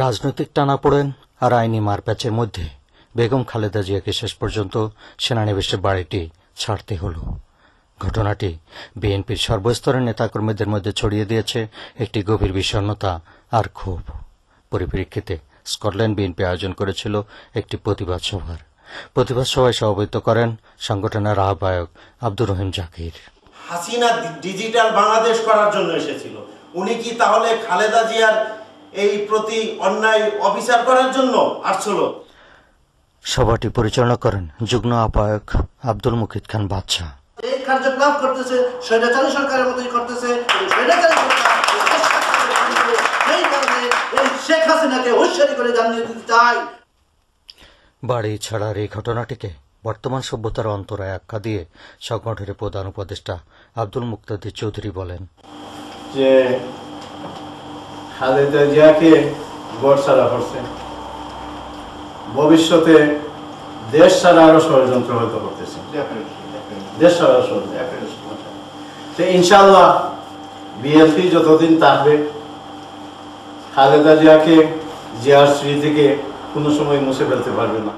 রাজনৈতিক টানাপোড়েন আর আইনি মারপ্যাচের মধ্যে বেগম খালেদা জিয়াকে শেষ পর্যন্ত সেনানিবাসের বাড়িটি ছাড়তে হল। ঘটনাটি বিএনপির সর্বস্তরের নেতাকর্মীদের মধ্যে ছড়িয়ে দিয়েছে একটি গভীর বিষণ্ণতা আর ক্ষোভ। পরিপ্রেক্ষিতে স্কটল্যান্ড বিএনপি আয়োজন করেছিল একটি প্রতিবাদ সভায় সভাপতিত্ব করেন সংগঠনের আহ্বায়ক আব্দুর রহিম জাকির। হাসিনা ডিজিটাল বাংলাদেশ করার জন্য এসেছিল, উনি কি তাহলে খালেদা জিয়ার এই প্রতি অন্যায় অবিচার করার জন্য আসছিল? সভাটি পরিচালনা করেন যুগ্ম আহ্বায়ক আব্দুল মুকিত খান বাদশা। এই কার্যকলাপ করতেছে স্বৈরাচারী সরকারের মতোই করতেছে, শেখ হাসিনাকে হুঁশিয়ারি করে জানিয়ে দিতে চাই। বাড়ি ছাড়ার এই ঘটনাটিকে বর্তমান সভ্যতার অন্তরায় আখ্যা দিয়ে সংগঠনের প্রধান উপদেষ্টা আব্দুল মুক্তাদির চৌধুরী বলেন যে খালেদা জিয়াকে গড় ছাড়া করছে, ভবিষ্যতে দেশ ছাড়া আরো ষড়যন্ত্র হয়তো করতেছে, দেশ ছাড়া ষড়যন্ত্র। ইনশাআল্লাহ বিএনপি যতদিন থাকবে খালেদা জিয়াকে জিয়ার স্মৃতি থেকে কোনো সময় মুছে ফেলতে পারবে না।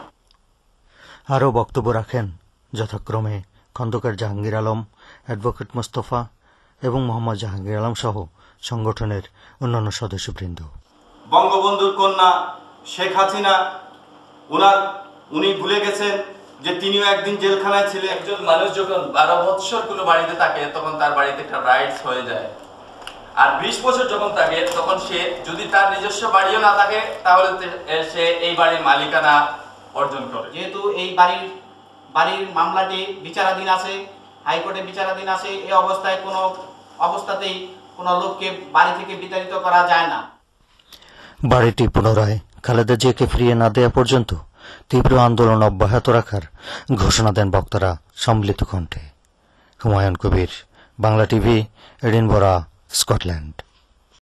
আরও বক্তব্য রাখেন যথাক্রমে খন্দকার জাহাঙ্গীর আলম, অ্যাডভোকেট মোস্তফা এবং মোহাম্মদ জাহাঙ্গীর আলম সহ সংগঠনের অন্যান্য সদস্যবৃন্দ। বঙ্গবন্ধুর কন্যা শেখ হাসিনা উনি ভুলে গেছেন যে তিনিও একদিন জেলখানায় ছিলেন। একজন মানুষ যখন 12 বছর কোনো বাড়িতে থাকে তখন তার বাড়িতে একটা রাইটস হয়ে যায়, আর 20 বছর যখন থাকে তখন সে যদি তার নিজস্ব বাড়িও না থাকে তাহলে সে এই বাড়ির মালিকানা অর্জন করে। যেহেতু এই বাড়ির মামলাটি বিচারাধীন আছে, হাইকোর্টে বিচারাধীন আছে, এই অবস্থায় কোনো অবস্থাতেই কোনো লোককে বাড়ি থেকে বিতাড়িত করা যায় না। বাড়িটি পুনরায় খালেদা জিয়াকে ফিরিয়ে না দেওয়া পর্যন্ত তীব্র আন্দোলন অব্যাহত রাখার ঘোষণা দেন বক্তারা সম্মিলিত কণ্ঠে। Humayun Kabir, Bangla TV, Edinburgh, Scotland.